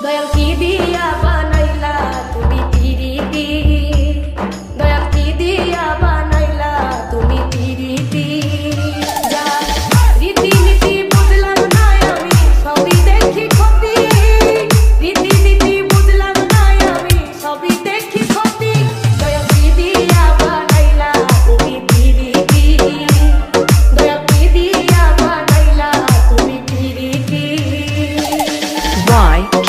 দয়াল কি দিয়া বানাইলা তুমি পিরিতি, দয়াল কি দিয়া বানাইলা তুমি পিরিতি। যা রীতিনীতি বুঝলাম না আমি সবই দেখি ক্ষতি, রীতিনীতি বুঝলাম না আমি সবই দেখি ক্ষতি। দয়াল কি দিয়া বানাইলা তুমি পিরিতি, দয়াল কি দিয়া বানাইলা তুমি পিরিতি। YK